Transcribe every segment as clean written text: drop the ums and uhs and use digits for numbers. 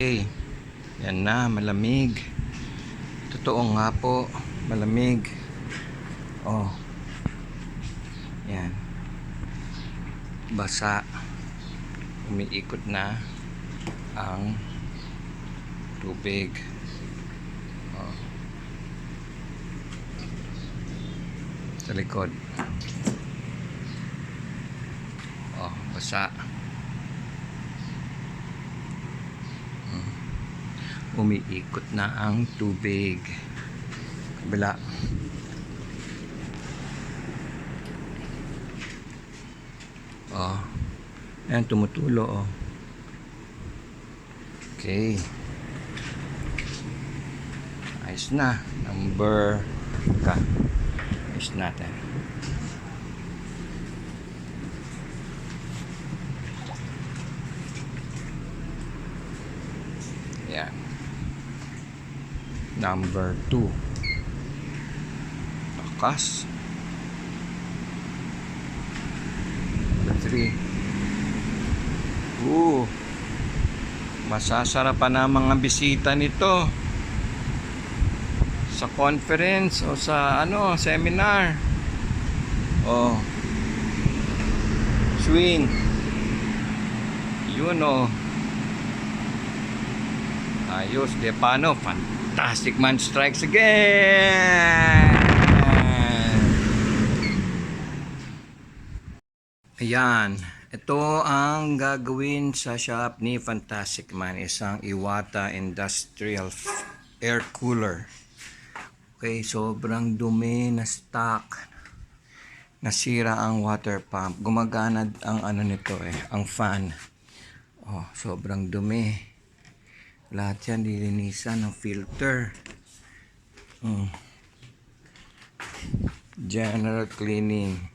Okay, yan na, malamig. Totoo nga po, malamig. Oh, yan. Basa. Umiikot na ang tubig. Oh. Sa likod. Oh, basa. Umiikot na ang tubig. Kabila. Oh. Ayan, tumutulo. Oh. Okay. Ayos na. Number ka. Ayos natin. Ayan. Number 2. Lakas. Number 3. Masasarapan na mga bisita nito sa conference o sa seminar. Oh. Swing. Yun oh. Ayos, de paano? Fantastic man strikes again. Ayan. Ito ang gagawin sa shop ni Fantastic Man. Isang Iwata Industrial Air Cooler. Okay, sobrang dumi na stock. Nasira ang water pump. Gumagana ang nito ang fan. Oh, sobrang dumi. Lahat yan dilinisan ng filter. General cleaning,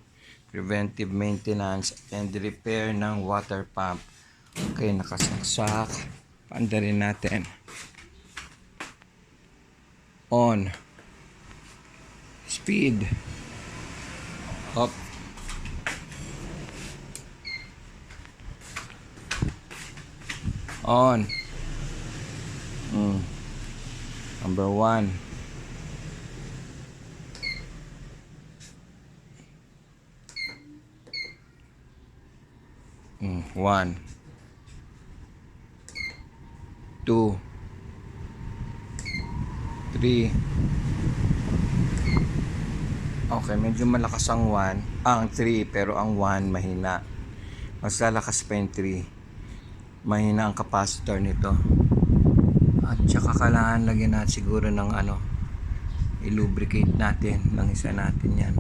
preventive maintenance, and repair ng water pump. Okay, nakasaksak. Paandarin natin. On. Speed. Up. On. Number 1. One. 2. 3. Okay, medyo malakas ang 1. Ang 3, pero ang 1 mahina. Mas lalakas pa yung 3. Mahina ang capacitor nito. At saka kailangan lagyan natin siguro ng i-lubricate natin. Langisan natin yan.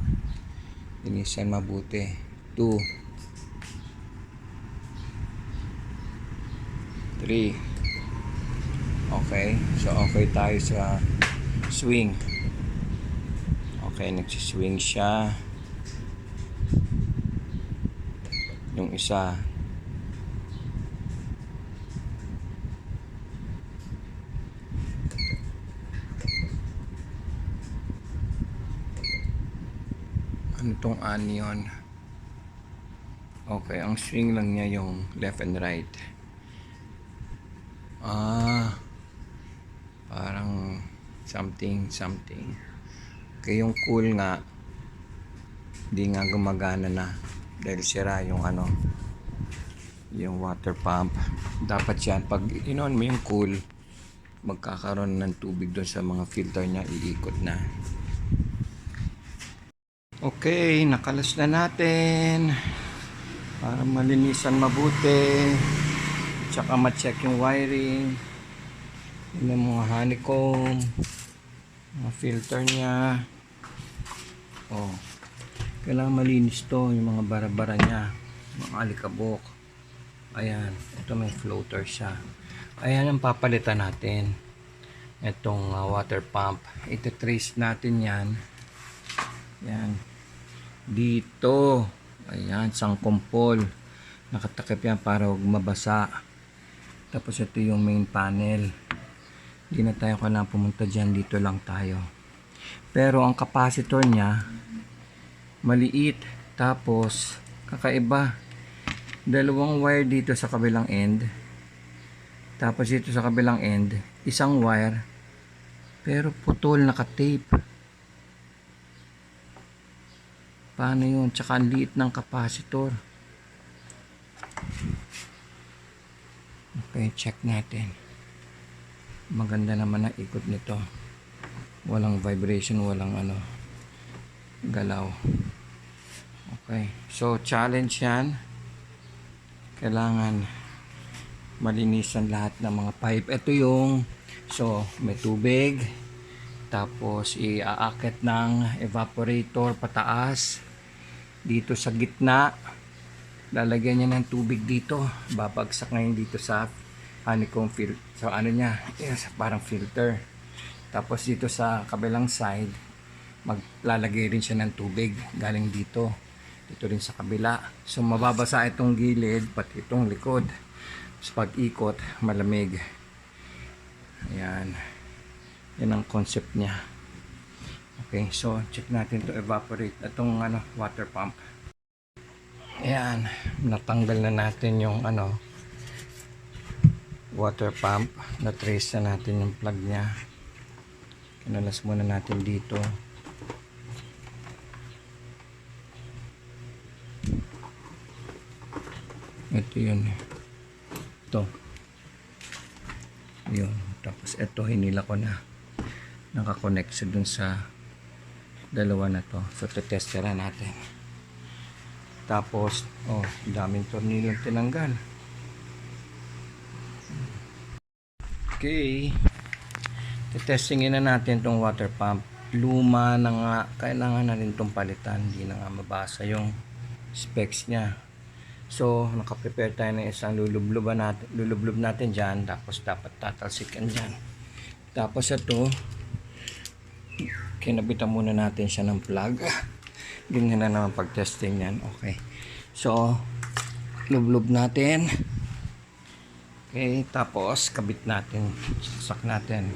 Linisan mabuti. 2. 3. Okay. So, okay tayo sa swing. Okay, nagsiswing siya. Yung isa. Ano tong anion? Okay, ang swing lang niya yung left and right. Parang something. Okay, yung cool nga hindi nga gumagana na dahil sira yung yung water pump. Dapat yan pag inon mo yung cool, magkakaroon ng tubig doon sa mga filter niya, iikot na. Okay, nakalas na natin para malinisan mabuti, tsaka ma-check yung wiring. Yun yung mga honeycomb, mga filter niya. Oh, kailangan malinis to, yung mga bara-bara niya, mga alikabok. Ayan, ito may floater siya. Ayan ang papalitan natin, itong water pump. Ito-trace natin yan. Yan dito. Ayan, sangkumpol. Nakatakip yan para huwag mabasa. Tapos ito yung main panel. Hindi na tayo kailangan pumunta dyan, dito lang tayo. Pero ang capacitor niya maliit, tapos kakaiba. Dalawang wire dito sa kabilang end, Tapos dito sa kabilang end, isang wire, pero putol, naka-tape. Paano yun? Tsaka ang liit ng capacitor. Okay, check natin. Maganda naman ang ikot nito. Walang vibration, walang galaw. Okay, so challenge yan. Kailangan malinisan lahat ng mga pipe. Ito yung, so may tubig, tapos iaakit ng evaporator pataas. Dito sa gitna, lalagyan niya ng tubig dito. Babagsak ngayon dito sa honeycomb filter. So niya, parang filter. Tapos dito sa kabilang side, maglalagay rin siya ng tubig galing dito. Dito rin sa kabila. So mababasa itong gilid, pati itong likod. So pag ikot, malamig. Ayan. Yan ang concept niya. Okay, so check natin to evaporate. Itong water pump. Ayan. Natanggal na natin yung water pump. Na-trace na natin yung plug niya. Kinalas muna natin dito. Ito yun. Ito. Yun. Tapos ito, hinila ko na. Nakakonect sa dun sa dalawa na to. So, tetestera natin. Tapos, daming tornilyo tinanggal. Okay. Tetestingin na natin tong water pump. Luma na nga. Kailangan na rin tong palitan. Hindi na nga mabasa yung specs niya. So, nakaprepare tayo ng isang lulublob natin dyan. Tapos, dapat tatalsikan dyan. Tapos, ito, kinabitan muna natin siya ng plug. Ganyan na naman pag-testing yan. Okay. So, lublob natin. Okay. Tapos, kabit natin. Saksak natin.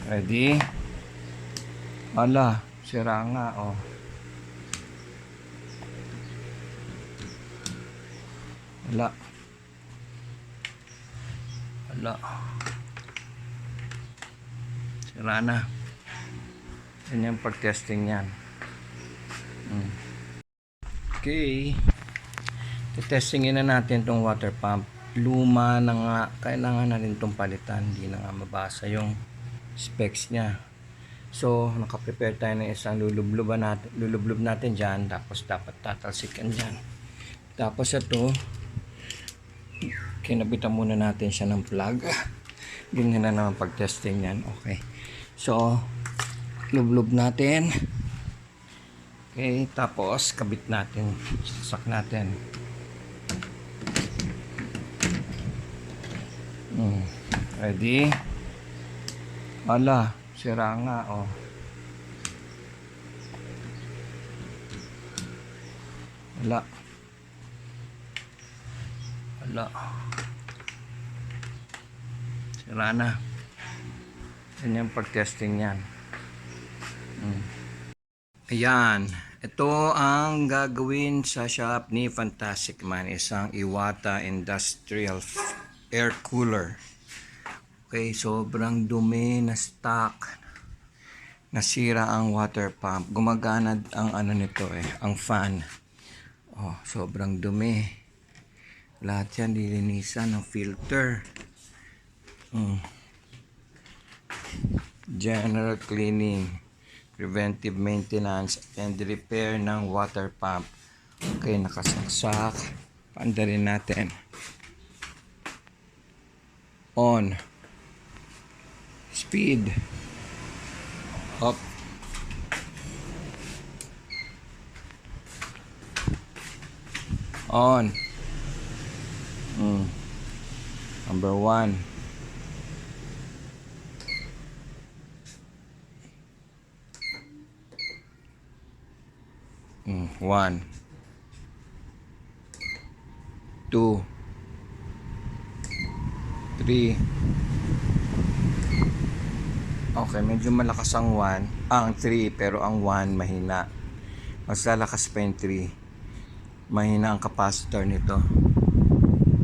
Ready? Ala. Sira nga, Wala. Sira na. Yan yung pag-testing yan. Okay. Testingin na natin tong water pump. Luma na nga. Kailangan na rin tong palitan. Hindi na nga mabasa yung specs niya. So, nakaprepare tayo ng isang lulublob natin dyan. Tapos, dapat tatalsikan dyan. Tapos, ito, kinabitan muna natin siya ng plug. Ganyan na naman pag-testing yan. Okay. So, lublob natin. Okay. Tapos, kabit natin. Saksak natin. Ready? Ala. Sira nga, Wala. Sira na. Yan yung pag-testing yan. Ayan. Ito ang gagawin sa shop ni Fantastic Man. Isang Iwata Industrial Air Cooler. Okay, sobrang dumi na stock. Nasira ang water pump. Gumagana ang nito ang fan. Sobrang dumi. Lahat yan dilinisan ng filter. General cleaning, preventive maintenance, and repair ng water pump. Okay, nakasaksak. Paandarin natin. On. Speed. Up. On. Number 1. One. 2. 3. Okay, medyo malakas ang 1, ang 3, pero ang 1 mahina. Mas lalakas pa yung 3. mahina ang capacitor nito.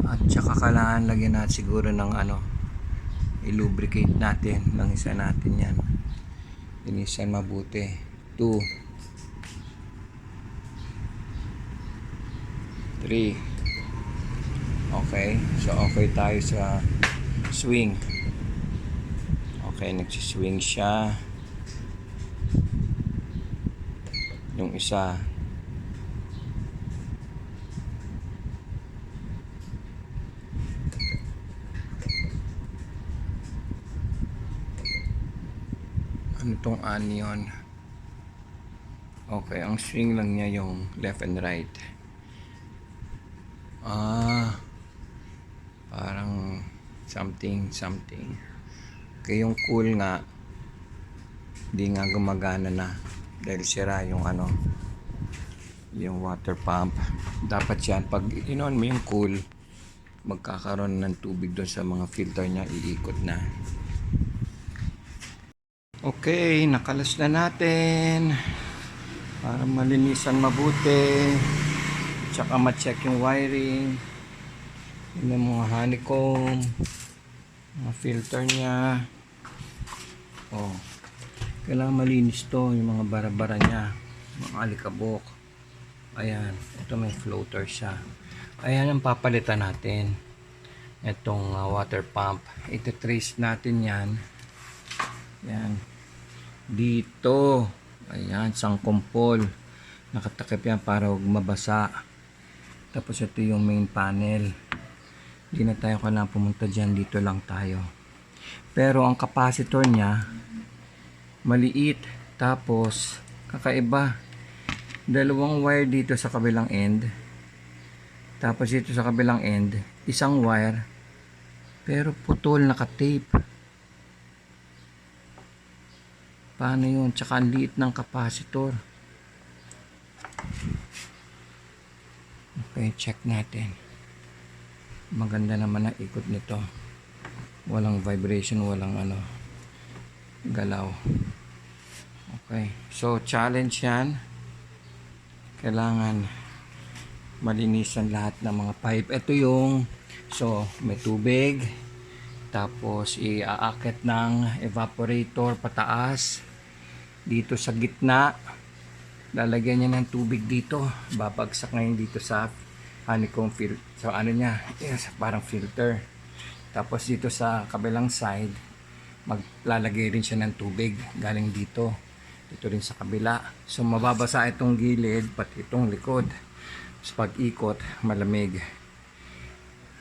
At saka kailangan lagyan natin siguro ng i-lubricate natin ng isa natin yan. Linisan mabuti. 2 3. Okay, so okay tayo sa swing. Okay, nagsiswing siya. Yung isa. Ano tong anion? Okay, ang swing lang niya yung left and right. Parang something. Okay, yung cool nga hindi nga gumagana na dahil sira yung yung water pump. Dapat yan pag inon mo yung cool, magkakaroon ng tubig doon sa mga filter niya, iikot na. Okay, nakalas na natin para malinisan mabuti, tsaka ma-check yung wiring, yung mga honeycomb, mga filter niya. Kailangan malinis to, yung mga bara-bara niya, mga alikabok. Ayan, ito may floater siya. Ayan ang papalitan natin, itong water pump. Ito-trace natin yan dito. Ayan, sangkumpol, nakatakip yan para huwag mabasa. Tapos ito yung main panel, hindi na tayo kailangan pumunta dyan, dito lang tayo. Pero ang capacitor nya maliit, tapos kakaiba, dalawang wire dito sa kabilang end, tapos dito sa kabilang end isang wire, pero putol, naka-tape. Paano yun? Tsaka ang liit ng capacitor. Okay, check natin. Maganda naman ang ikot nito, walang vibration, walang galaw. Okay, so challenge yan. Kailangan malinisan lahat ng mga pipe. Ito yung, so may tubig, tapos iaakit ng evaporator pataas dito sa gitna, lalagyan niya ng tubig dito, babagsak ngayon dito sa honeycomb sa niya, parang filter. Tapos dito sa kabilang side, maglalagay rin siya ng tubig galing dito rin sa kabila. So mababasa itong gilid pati itong likod. So pag ikot, malamig.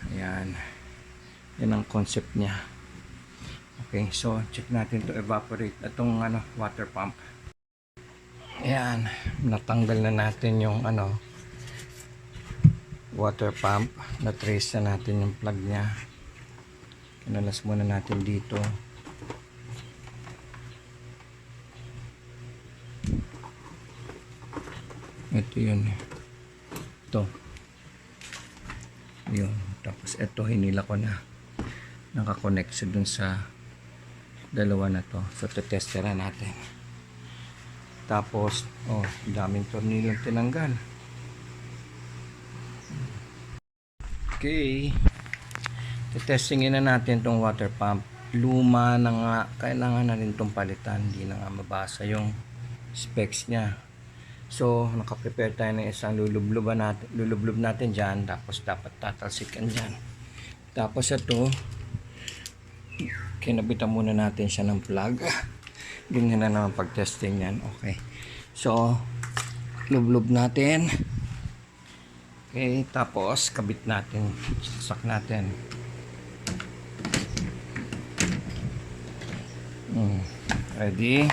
Ayan, yan ang concept niya. Okay, so check natin to evaporate itong water pump. Ayan, natanggal na natin yung water pump. Na-trace na natin yung plug niya. Kinalas muna natin dito. Ito yun. Ito. Yun. Tapos ito, hinila ko na. Nakakonect siya dun sa dalawa na to. So, testera natin. Tapos, daming tornilyo tinanggal. Okay. Testingin na natin tong water pump. Luma na nga. Kailangan na rin tong palitan. Hindi na nga mabasa yung specs niya. So, nakaprepare tayo ng isang lulublob natin dyan. Tapos, dapat tatalsikan dyan. Tapos, ito, kinabitan muna natin siya ng plug. Ganyan na naman pag-testing yan. Okay. So, lublob natin. Okay, tapos kabit natin, sasak natin. Ready?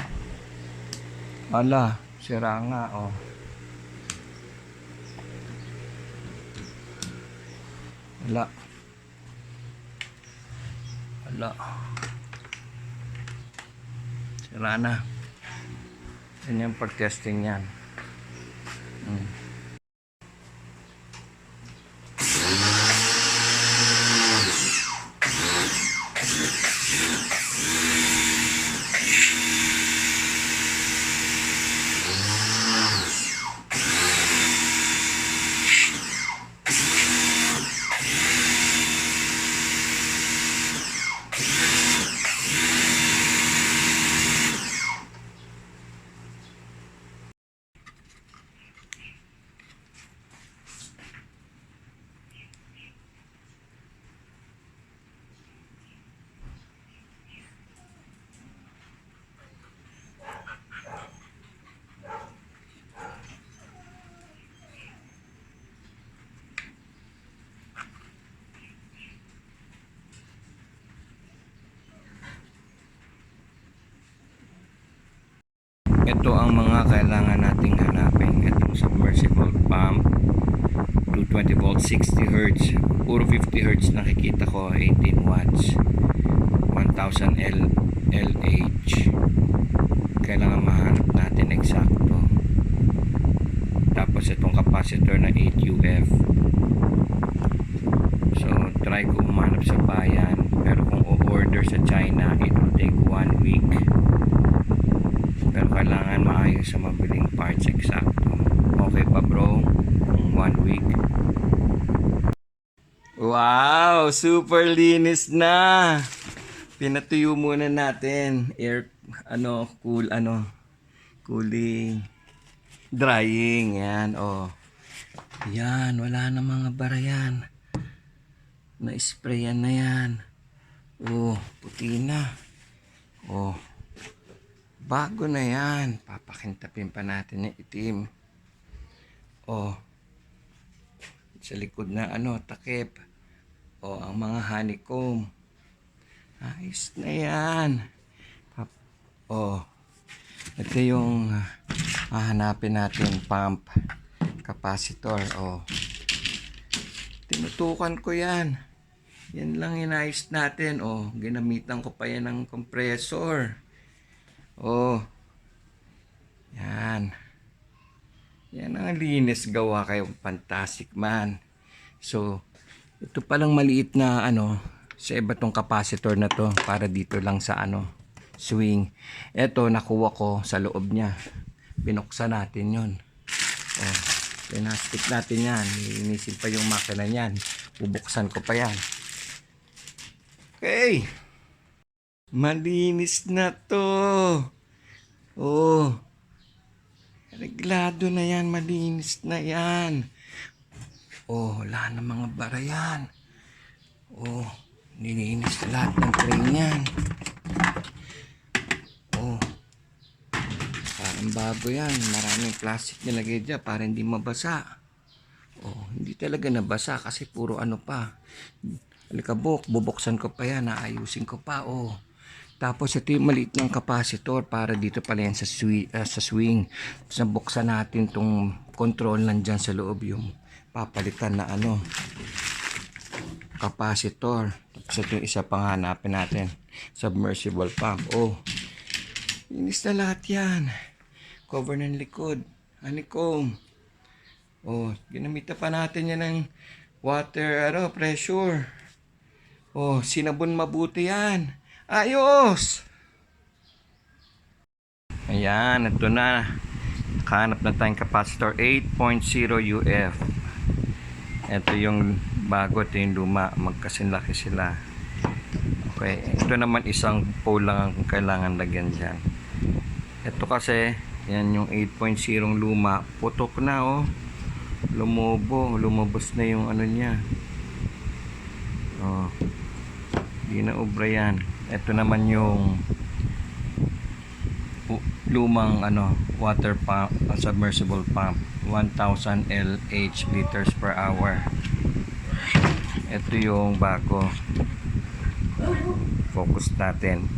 Ala, sira nga, Ala. Sira na. Yan yung pag-testing yan. ito ang mga kailangan nating hanapin. Itong submersible pump, 220 volts, 60 Hz, puro 50 Hz nakikita ko, 18 watts, 1000 LH. Kailangan mahanap natin eksakto. Tapos itong capacitor na 8 UF. So try ko umanap sa bayan, pero kung o-order sa China, it will take 1 week. Pero kailangan maayos sa mabiling parts eksakto. Okay pa bro, kung 1 week. Wow, super linis na. Pinatuyo muna natin, cooling, drying, yan, yan, wala na mga bara yan, na-sprayan na yan, puti na, bago na yan, papakintapin pa natin yung itim, sa likod na takip, ang mga honeycomb, ayos na yan. Ito yung hahanapin natin, pump capacitor. Tinutukan ko yan. Yan lang inayos natin. Ginamitan ko pa yan ng compressor. Yan. Yan ang linis gawa kayo. Fantastic man. So, ito palang maliit na sa iba tong capacitor na to para dito lang sa swing. Ito nakuha ko sa loob niya. Binuksan natin yun. Pinastik natin yan. Linisin pa yung makina niyan. Bubuksan ko pa yan. Okay. Malinis na to. Reglado na yan. Malinis na yan. Wala na mga bara yan. Nilinis na lahat ng tray niyan. Parang bago yan. Maraming plastic nilagay dyan para hindi mabasa. Hindi talaga nabasa kasi puro pa. Alikabok, bubuksan ko pa yan. Naayusin ko pa. Tapos ito yung maliit ng capacitor para dito pala yan sa swing. Tapos buksan natin tong control nandyan sa loob yung papalitan na capacitor. Tapos ito yung isa pang hanapin natin, submersible pump. Linis na lahat yan. Cover ng likod, honeycomb. Ginamita pa natin yan ng water pressure. Sinabon mabuti yan. Ayos. Ayan, ito na. Nakahanap na tayong capacitor 8.0 UF. Ito yung bago, ito yung luma. Magkasinlaki sila. Okay, ito naman isang pole lang ang kailangan lagyan dyan. Ito kasi, yan yung 8.0 luma. Putok na lumubos na yung niya. Di na ubra yan. Ito naman yung lumang water pump, submersible pump, 1000 LH liters per hour. Ito yung bago. Focus natin.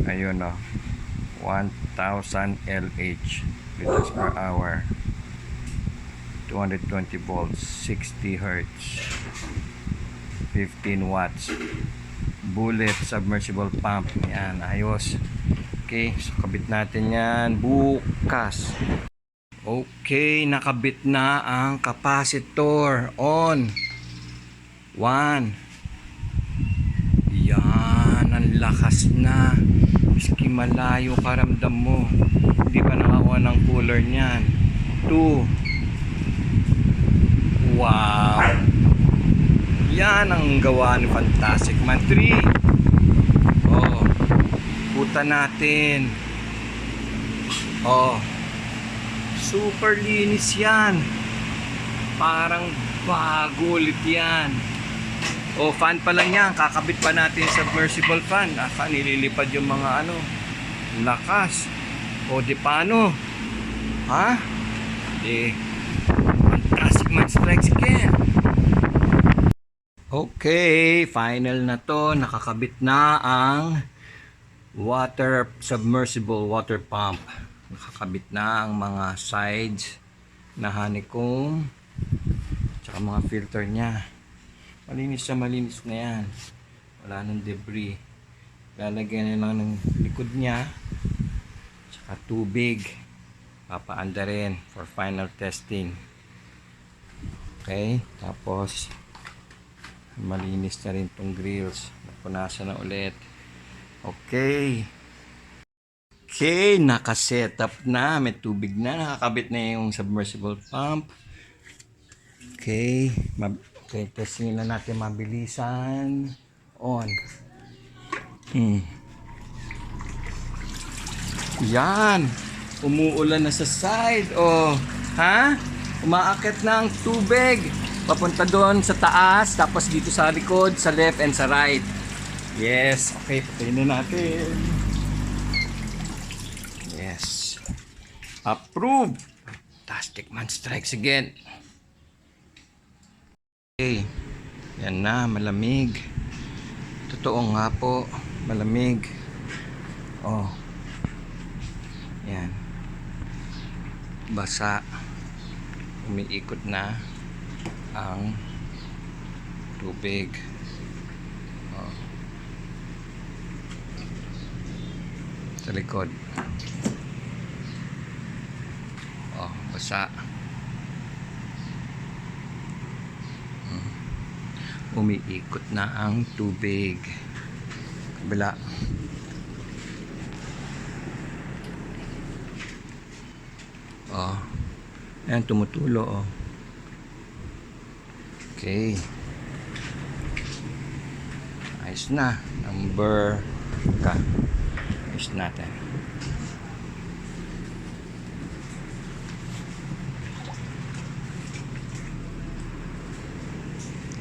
Ayun 1000 LH liters per hour, 220 volts, 60 Hz, 15 watts, bullet submersible pump. Yan, ayos. Okay, so kabit natin yan bukas. Okay, nakabit na ang capacitor. On 1. Yan, ang lakas na. Maski malayo karamdam mo. Hindi pa nakakuha ng cooler niyan. 2. Wow. Yan ang gawa ni Fantastic Man. 3. Puta natin. Super linis yan. Parang bago ulit yan. Fan pa lang yan. Kakabit pa natin sa submersible fan. Nililipad yung mga lakas. Di paano? Fantastic Man strikes again. Okay, final na to. Nakakabit na ang submersible water pump. Nakakabit na ang mga sides na honeycomb tsaka mga filter niya. Malinis na yan, wala nang debris. Lalagyan na lang ng likod niya tsaka tubig, papaanda rin for final testing. Okay, tapos malinis na rin tong grills, napunasan na ulit. Okay, nakasetup na, may tubig na, nakakabit na yung submersible pump. Okay, testingin na natin mabilisan. On. Yan, umuulan na sa side. Oh, ha? Umaakit na ang tubig papunta doon sa taas, tapos dito sa likod, sa left and sa right. Yes, okay, patayin na natin. Yes, approve. Fantastic man, strikes again. Okay, yan na, malamig. Totoo nga po, malamig. Oh, yan, basa. Umiikot na ang tubig. Oh, sa likod. Oh, basa. Umiikot na ang tubig. Kabila. Oh, ayan, tumutulo. Oh, okay, ayos na. Number ka, ayos natin.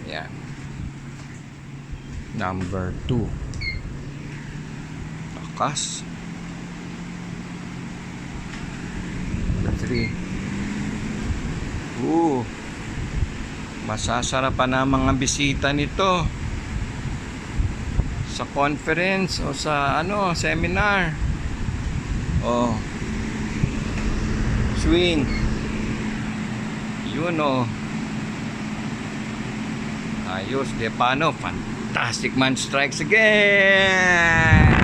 Yan, number 2. Lakas. Number 3. Masasarapan na mga bisita nito sa conference o sa seminar. Oh, swing. Yun, oh. Ayos, de paano? Fantastic man, strikes again.